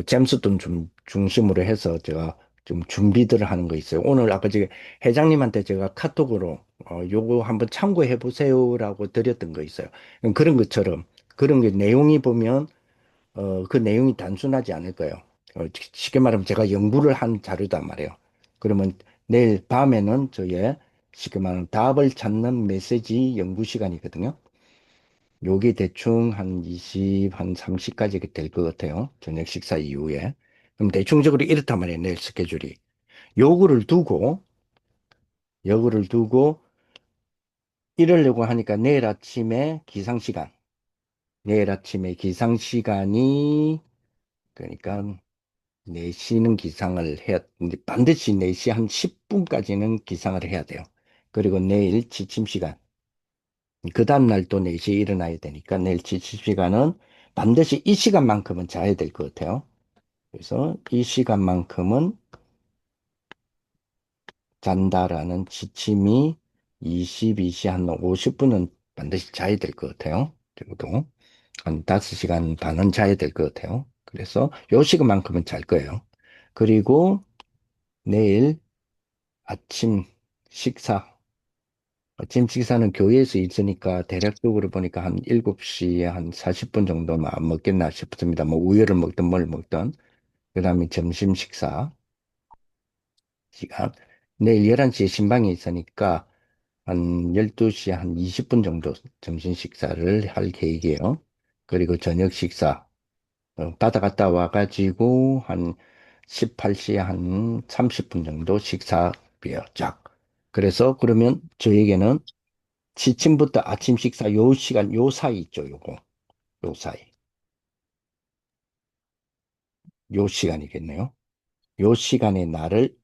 잼스톤 중심으로 해서 제가 좀 준비들을 하는 거 있어요. 오늘 아까 제가 회장님한테 제가 카톡으로 요거 한번 참고해 보세요라고 드렸던 거 있어요. 그런 것처럼 그런 게 내용이 보면 그 내용이 단순하지 않을 거예요. 쉽게 말하면 제가 연구를 한 자료단 말이에요. 그러면 내일 밤에는 저의 쉽게 말하면 답을 찾는 메시지 연구 시간이거든요. 요게 대충 한 20, 한 30까지 될 것 같아요. 저녁 식사 이후에. 그럼 대충적으로 이렇단 말이에요. 내일 스케줄이. 요거를 두고, 요거를 두고 이러려고 하니까 내일 아침에 기상시간이, 그러니까 4시는 기상을 해야, 반드시 4시 한 10분까지는 기상을 해야 돼요. 그리고 내일 지침 시간. 그 다음날 또 4시에 일어나야 되니까 내일 지침 시간은 반드시 이 시간만큼은 자야 될 것 같아요. 그래서 이 시간만큼은 잔다라는 지침이 22시 한 50분은 반드시 자야 될 것 같아요. 적어도 한 5시간 반은 자야 될 것 같아요. 그래서 요 시간만큼은 잘 거예요. 그리고 내일 아침 식사, 아침 식사는 교회에서 있으니까 대략적으로 보니까 한 7시에 한 40분 정도만 안 먹겠나 싶습니다. 뭐 우유를 먹든 뭘 먹든. 그 다음에 점심 식사 시간. 내일 11시에 신방이 있으니까 한 12시 한 20분 정도 점심 식사를 할 계획이에요. 그리고 저녁 식사. 바다 갔다 와가지고 한 18시에 한 30분 정도 식사비요, 쫙. 그래서 그러면 저에게는 취침부터 아침 식사 요 시간, 요 사이 있죠, 요거. 요 사이. 요 시간이겠네요. 요 시간에 나를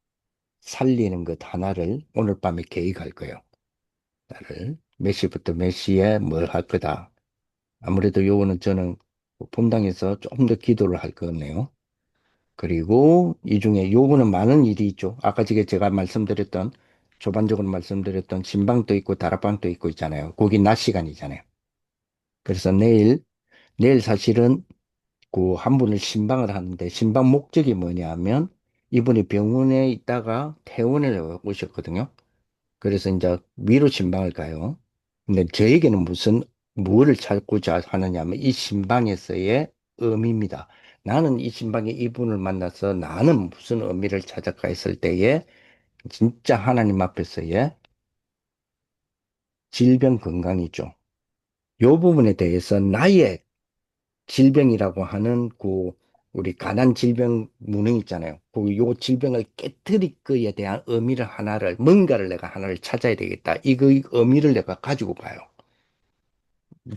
살리는 것 하나를 오늘 밤에 계획할 거예요. 나를 몇 시부터 몇 시에 뭘 할 거다. 아무래도 요거는 저는 본당에서 좀 더 기도를 할 거네요. 그리고 이 중에 요거는 많은 일이 있죠. 아까 제가 말씀드렸던, 초반적으로 말씀드렸던 신방도 있고 다락방도 있고 있잖아요. 거기 낮 시간이잖아요. 그래서 내일 사실은 그 한 분을 신방을 하는데 신방 목적이 뭐냐면 이분이 병원에 있다가 퇴원을 오셨거든요. 그래서 이제 위로 신방을 가요. 근데 저에게는 무엇을 찾고자 하느냐면 이 신방에서의 의미입니다. 나는 이 신방에 이분을 만나서 나는 무슨 의미를 찾아가 했을 때에 진짜 하나님 앞에서의 질병 건강이죠. 이 부분에 대해서 나의 질병이라고 하는 그 우리 가난 질병 무능 있잖아요. 요 질병을 깨뜨릴 거에 대한 의미를 하나를 뭔가를 내가 하나를 찾아야 되겠다. 이거 의미를 내가 가지고 가요.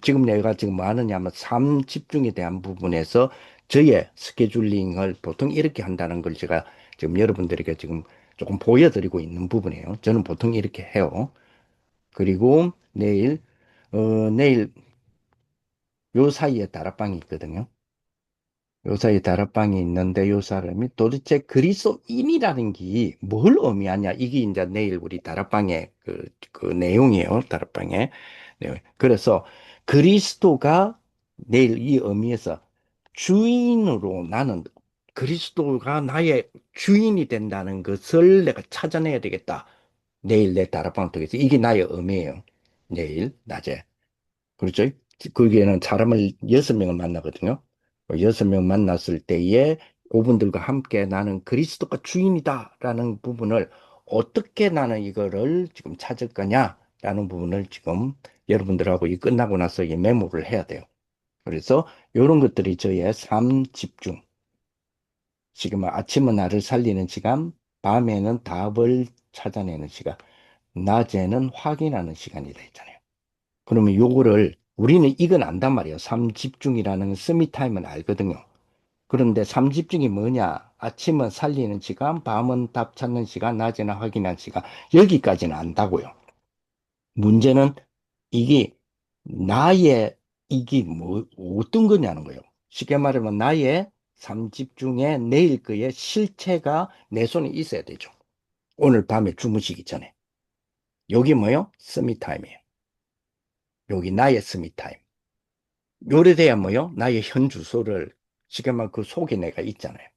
지금 내가 지금 뭐 하느냐 하면 삶 집중에 대한 부분에서 저의 스케줄링을 보통 이렇게 한다는 걸 제가 지금 여러분들에게 지금 조금 보여드리고 있는 부분이에요. 저는 보통 이렇게 해요. 그리고 내일 요 사이에 다락방이 있거든요. 요 사이에 다락방이 있는데 요 사람이 도대체 그리스도인이라는 게 뭘 의미하냐? 이게 이제 내일 우리 다락방의 그 내용이에요. 다락방의 내용. 그래서 그리스도가 내일 이 의미에서 주인으로 나는 그리스도가 나의 주인이 된다는 것을 내가 찾아내야 되겠다. 내일 내 다락방을 통해서 이게 나의 의미예요. 내일 낮에. 그렇죠? 거기에는 사람을 6명을 만나거든요. 6명 만났을 때에 그분들과 함께 나는 그리스도가 주인이다라는 부분을 어떻게 나는 이거를 지금 찾을 거냐라는 부분을 지금 여러분들하고 이 끝나고 나서 이 메모를 해야 돼요. 그래서 이런 것들이 저의 삶 집중. 지금 아침은 나를 살리는 시간, 밤에는 답을 찾아내는 시간, 낮에는 확인하는 시간이다 했잖아요. 그러면 요거를 우리는 이건 안단 말이에요. 삼집중이라는 서밋타임은 알거든요. 그런데 삼집중이 뭐냐? 아침은 살리는 시간, 밤은 답 찾는 시간, 낮에는 확인하는 시간. 여기까지는 안다고요. 문제는 이게 나의 이게 뭐 어떤 거냐는 거예요. 쉽게 말하면 나의 삼집중의 내일 거의 실체가 내 손에 있어야 되죠. 오늘 밤에 주무시기 전에. 여기 뭐요? 서밋타임이에요. 여기 나의 서밋타임. 요래돼야 뭐요? 나의 현 주소를 쉽게 말하면 그 속에 내가 있잖아요.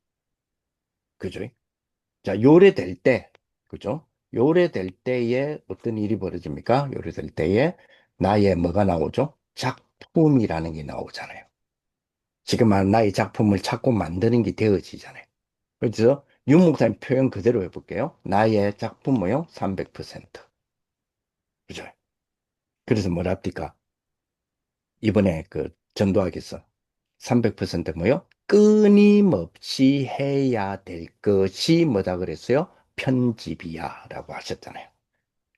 그죠? 자, 요래될 때, 그죠? 요래될 때에 어떤 일이 벌어집니까? 요래될 때에 나의 뭐가 나오죠? 작품이라는 게 나오잖아요. 지금 말하는 나의 작품을 찾고 만드는 게 되어지잖아요. 그래서 윤 목사님 표현 그대로 해볼게요. 나의 작품 뭐요? 300%. 그죠? 그래서 뭐랍니까? 이번에 그 전도하겠어. 300% 뭐요? 끊임없이 해야 될 것이 뭐다 그랬어요? 편집이야 라고 하셨잖아요.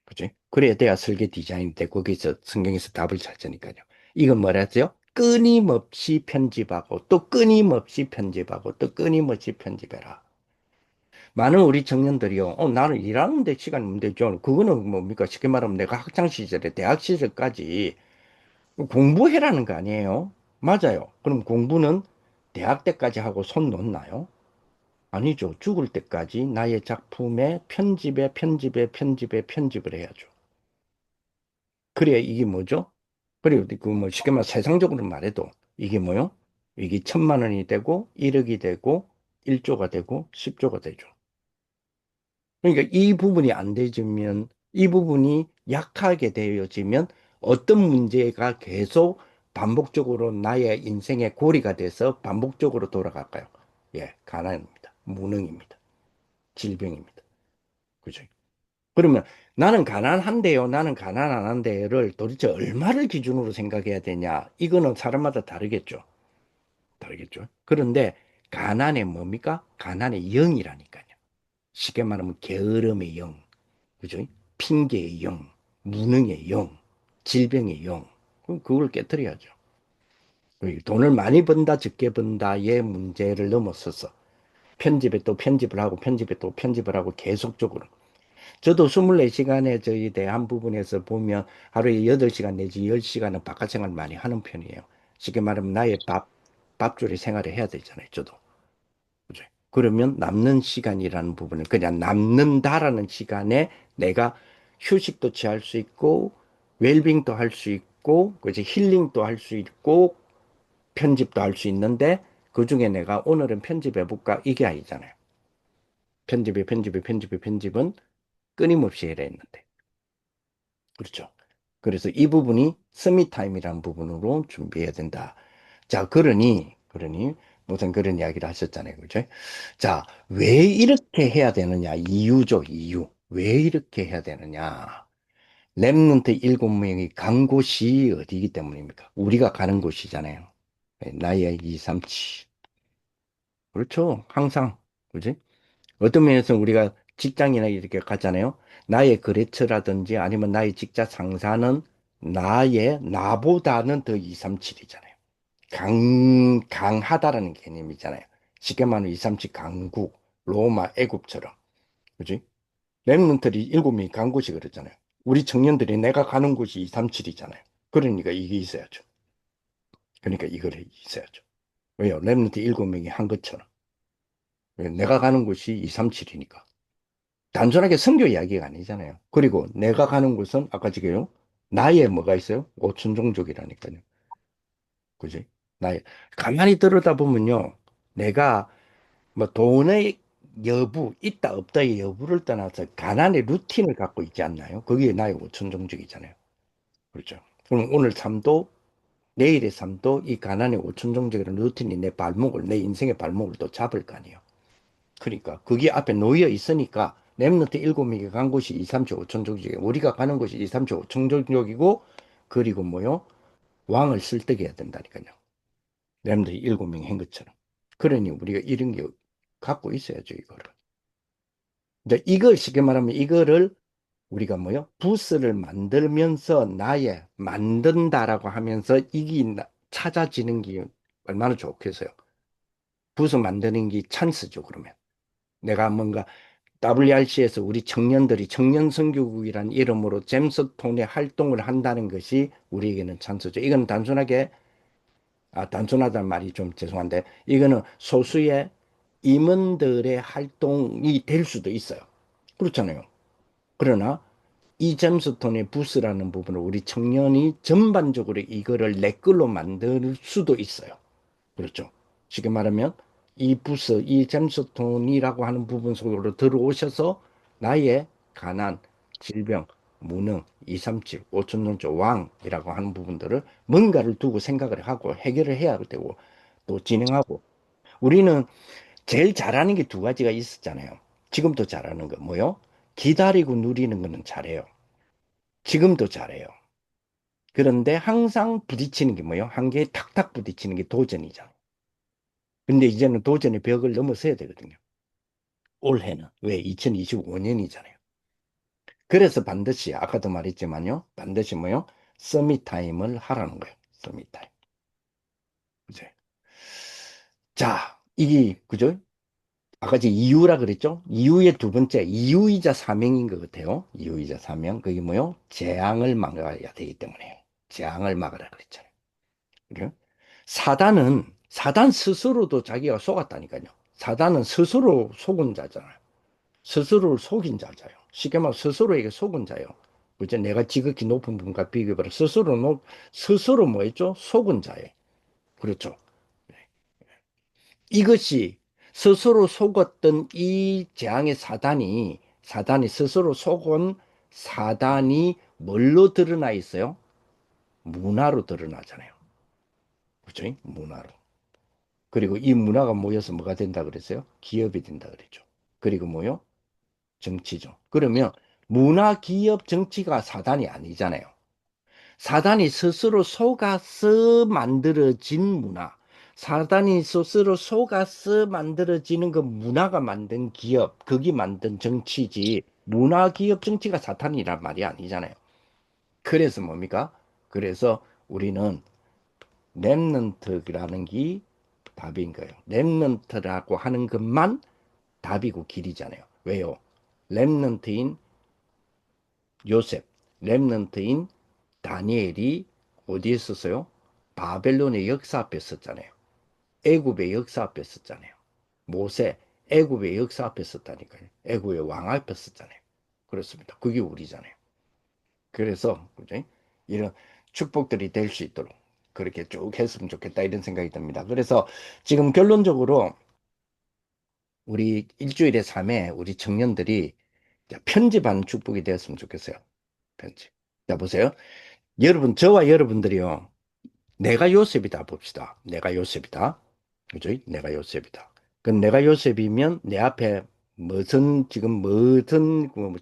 그죠? 그래야 돼야 설계 디자인 때 거기서 성경에서 답을 찾으니까요. 이건 뭐라 했어요? 끊임없이 편집하고 또 끊임없이 편집하고 또 끊임없이 편집해라. 많은 우리 청년들이요. 나는 일하는데 시간이 문제죠. 그거는 뭡니까? 쉽게 말하면 내가 학창 시절에 대학 시절까지 공부해라는 거 아니에요? 맞아요. 그럼 공부는 대학 때까지 하고 손 놓나요? 아니죠. 죽을 때까지 나의 작품에 편집에 편집을 해야죠. 그래야 이게 뭐죠? 그리고 그 뭐 쉽게 말해 세상적으로 말해도 이게 뭐요? 이게 1,000만 원이 되고 1억이 되고 1조가 되고 10조가 되죠. 그러니까 이 부분이 안 되지면 이 부분이 약하게 되어지면 어떤 문제가 계속 반복적으로 나의 인생의 고리가 돼서 반복적으로 돌아갈까요? 예, 가난입니다. 무능입니다. 질병입니다. 그죠? 그러면 나는 가난한데요, 나는 가난 안 한데를 도대체 얼마를 기준으로 생각해야 되냐? 이거는 사람마다 다르겠죠. 다르겠죠. 그런데 가난의 뭡니까? 가난의 영이라니까요. 쉽게 말하면 게으름의 영, 그죠? 핑계의 영, 무능의 영, 질병의 영. 그럼 그걸 깨뜨려야죠. 돈을 많이 번다, 적게 번다의 문제를 넘어서서 편집에 또 편집을 하고 편집에 또 편집을 하고 계속적으로. 저도 24시간에 저희 대한 부분에서 보면 하루에 8시간 내지 10시간은 바깥 생활 많이 하는 편이에요. 쉽게 말하면 나의 밥줄이 생활을 해야 되잖아요. 저도. 그죠? 그러면 남는 시간이라는 부분을 그냥 남는다라는 시간에 내가 휴식도 취할 수 있고 웰빙도 할 수 있고 그지 힐링도 할 수 있고 편집도 할 수 있는데 그중에 내가 오늘은 편집해 볼까 이게 아니잖아요. 편집은 끊임없이 해야 했는데. 그렇죠. 그래서 이 부분이 서밋 타임이라는 부분으로 준비해야 된다. 자, 그러니, 무슨 그런 이야기를 하셨잖아요. 그죠? 자, 왜 이렇게 해야 되느냐? 이유죠, 이유. 왜 이렇게 해야 되느냐? 랩런트 7명이 간 곳이 어디이기 때문입니까? 우리가 가는 곳이잖아요. 나의 2, 3, 7. 그렇죠. 항상. 그지? 어떤 면에서 우리가 직장이나 이렇게 가잖아요. 나의 거래처라든지 아니면 나의 직장 상사는 나보다는 더 237이잖아요. 강하다라는 개념이잖아요. 쉽게 말하면 237 강국, 로마, 애굽처럼. 그지? 랩런트들이 7명이 간 곳이 그랬잖아요. 우리 청년들이 내가 가는 곳이 237이잖아요. 그러니까 이게 있어야죠. 그러니까 이거를 있어야죠. 왜요? 랩런트 7명이 한 것처럼. 왜? 내가 가는 곳이 237이니까. 단순하게 선교 이야기가 아니잖아요. 그리고 내가 가는 곳은 아까 지금 나의 뭐가 있어요? 오천종족이라니까요. 그지? 나의 가만히 들여다보면요. 내가 뭐 돈의 여부 있다 없다의 여부를 떠나서 가난의 루틴을 갖고 있지 않나요? 그게 나의 오천종족이잖아요. 그렇죠. 그럼 오늘 삶도 내일의 삶도 이 가난의 오천종족이라는 루틴이 내 인생의 발목을 또 잡을 거 아니에요. 그러니까 그게 앞에 놓여 있으니까 렘너트 7명이 간 곳이 2, 3주 5천 종족이고 우리가 가는 곳이 2, 3주 5천 종족이고 그리고 뭐요? 왕을 설득해야 된다니까요. 렘너트 7명이 한 것처럼. 그러니 우리가 이런 게 갖고 있어야죠, 이거를. 이제 이걸 쉽게 말하면 이거를 우리가 뭐요? 부스를 만들면서 나의 만든다라고 하면서 이게 찾아지는 게 얼마나 좋겠어요. 부스 만드는 게 찬스죠, 그러면. 내가 뭔가 WRC에서 우리 청년들이 청년선교국이라는 이름으로 잼스톤의 활동을 한다는 것이 우리에게는 찬스죠. 이건 단순하게, 단순하다는 말이 좀 죄송한데, 이거는 소수의 임원들의 활동이 될 수도 있어요. 그렇잖아요. 그러나 이 잼스톤의 부스라는 부분을 우리 청년이 전반적으로 이거를 내 걸로 만들 수도 있어요. 그렇죠. 쉽게 말하면 이 부스, 이 잼스톤이라고 하는 부분 속으로 들어오셔서 나의 가난, 질병, 무능, 237, 5천년조 왕이라고 하는 부분들을 뭔가를 두고 생각을 하고 해결을 해야 되고 또 진행하고 우리는 제일 잘하는 게 두 가지가 있었잖아요. 지금도 잘하는 거 뭐요? 기다리고 누리는 거는 잘해요. 지금도 잘해요. 그런데 항상 부딪히는 게 뭐예요? 한계에 탁탁 부딪히는 게 도전이잖아요. 근데 이제는 도전의 벽을 넘어서야 되거든요. 올해는. 왜? 2025년이잖아요. 그래서 반드시, 아까도 말했지만요. 반드시 뭐요? 서밋 타임을 하라는 거예요. 서밋 타임. 그죠? 자, 이게, 그죠? 아까 제 이유라 그랬죠? 이유의 두 번째, 이유이자 사명인 것 같아요. 이유이자 사명. 그게 뭐요? 재앙을 막아야 되기 때문에. 재앙을 막으라 그랬잖아요. 그죠? 사단 스스로도 자기가 속았다니까요. 사단은 스스로 속은 자잖아요. 스스로를 속인 자잖아요. 쉽게 말해 스스로에게 속은 자예요. 그죠? 내가 지극히 높은 분과 비교해봐라. 스스로 뭐 했죠? 속은 자예요. 그렇죠. 이것이 스스로 속았던 이 재앙의 사단이 스스로 속은 사단이 뭘로 드러나 있어요? 문화로 드러나잖아요. 그죠? 문화로. 그리고 이 문화가 모여서 뭐가 된다 그랬어요? 기업이 된다 그랬죠. 그리고 뭐요? 정치죠. 그러면 문화, 기업, 정치가 사단이 아니잖아요. 사단이 스스로 속아서 만들어진 문화. 사단이 스스로 속아서 만들어지는 그 문화가 만든 기업, 거기 만든 정치지, 문화, 기업, 정치가 사탄이란 말이 아니잖아요. 그래서 뭡니까? 그래서 우리는 렘넌트라는 게 답인 거예요. 렘넌트라고 하는 것만 답이고 길이잖아요. 왜요? 렘넌트인 요셉, 렘넌트인 다니엘이 어디에 썼어요? 바벨론의 역사 앞에 썼잖아요. 애굽의 역사 앞에 썼잖아요. 모세, 애굽의 역사 앞에 썼다니까요. 애굽의 왕 앞에 썼잖아요. 그렇습니다. 그게 우리잖아요. 그래서 그죠? 이런 축복들이 될 수 있도록 그렇게 쭉 했으면 좋겠다 이런 생각이 듭니다. 그래서 지금 결론적으로 우리 일주일의 삶에 우리 청년들이 편집하는 축복이 되었으면 좋겠어요. 편집. 자, 보세요. 여러분, 저와 여러분들이요. 내가 요셉이다 봅시다. 내가 요셉이다. 그죠? 내가 요셉이다. 그럼 내가 요셉이면 내 앞에 무슨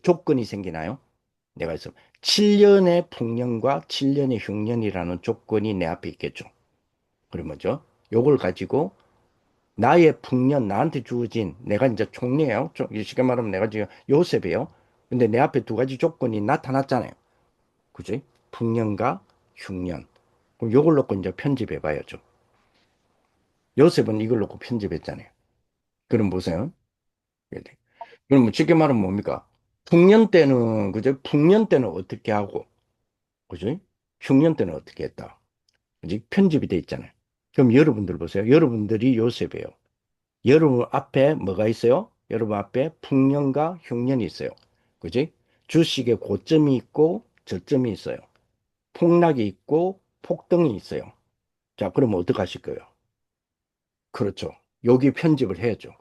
조건이 생기나요? 내가 있어 7년의 풍년과 7년의 흉년이라는 조건이 내 앞에 있겠죠. 그러면 뭐죠? 요걸 가지고 나의 풍년, 나한테 주어진 내가 이제 총리예요. 쉽게 말하면 내가 지금 요셉이에요. 근데 내 앞에 두 가지 조건이 나타났잖아요. 그지? 풍년과 흉년. 그럼 요걸 놓고 이제 편집해 봐야죠. 요셉은 이걸 놓고 편집했잖아요. 그럼 보세요. 그럼 뭐 쉽게 말하면 뭡니까? 풍년 때는, 그죠? 풍년 때는 어떻게 하고, 그죠? 흉년 때는 어떻게 했다. 그지? 편집이 돼 있잖아요. 그럼 여러분들 보세요. 여러분들이 요셉이에요. 여러분 앞에 뭐가 있어요? 여러분 앞에 풍년과 흉년이 있어요. 그지? 주식에 고점이 있고 저점이 있어요. 폭락이 있고 폭등이 있어요. 자, 그러면 어떻게 하실 거예요? 그렇죠. 여기 편집을 해야죠.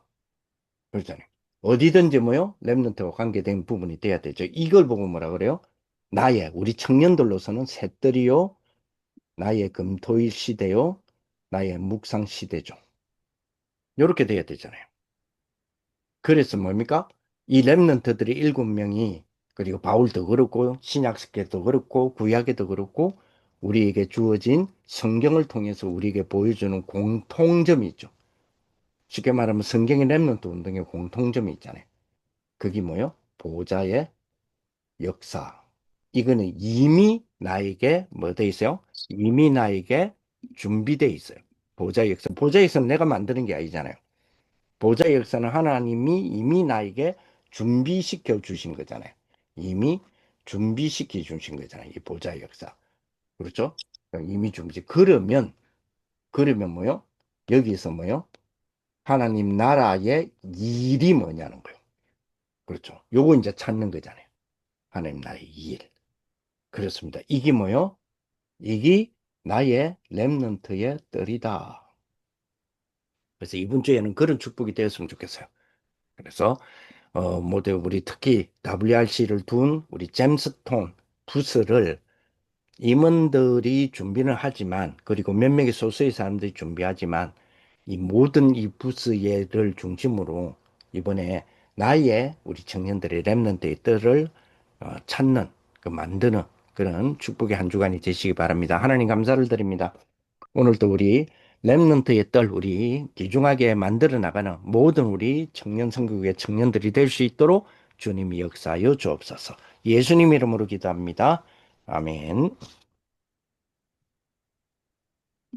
그렇잖아요. 어디든지 뭐요? 랩런트와 관계된 부분이 돼야 되죠. 이걸 보고 뭐라 그래요? 우리 청년들로서는 새들이요, 나의 금토일 시대요, 나의 묵상 시대죠. 이렇게 돼야 되잖아요. 그래서 뭡니까? 이 랩런트들이 7명이 그리고 바울도 그렇고 신약성경도 그렇고 구약에도 그렇고 우리에게 주어진 성경을 통해서 우리에게 보여주는 공통점이 있죠. 쉽게 말하면 성경의 랩런트 운동의 공통점이 있잖아요. 그게 뭐요? 보좌의 역사. 이거는 이미 나에게 뭐 돼 있어요? 이미 나에게 준비돼 있어요. 보좌의 역사. 보좌의 역사는 내가 만드는 게 아니잖아요. 보좌의 역사는 하나님이 이미 나에게 준비시켜 주신 거잖아요. 이미 준비시켜 주신 거잖아요. 이 보좌의 역사. 그렇죠? 이미 준비. 그러면 뭐요? 여기서 뭐요? 하나님 나라의 일이 뭐냐는 거예요. 그렇죠. 요거 이제 찾는 거잖아요. 하나님 나라의 일. 그렇습니다. 이게 뭐요? 이게 나의 렘넌트의 뜰이다. 그래서 이번 주에는 그런 축복이 되었으면 좋겠어요. 그래서 모두 우리 특히 WRC를 둔 우리 잼스톤 부스를 임원들이 준비는 하지만 그리고 몇 명의 소수의 사람들이 준비하지만 이 모든 이 부스를 중심으로 이번에 우리 청년들의 렘넌트의 뜰을 찾는 만드는 그런 축복의 한 주간이 되시기 바랍니다. 하나님 감사를 드립니다. 오늘도 우리 렘넌트의 딸 우리 귀중하게 만들어 나가는 모든 우리 청년 선교국의 청년들이 될 수 있도록 주님이 역사하여 주옵소서. 예수님 이름으로 기도합니다. 아멘.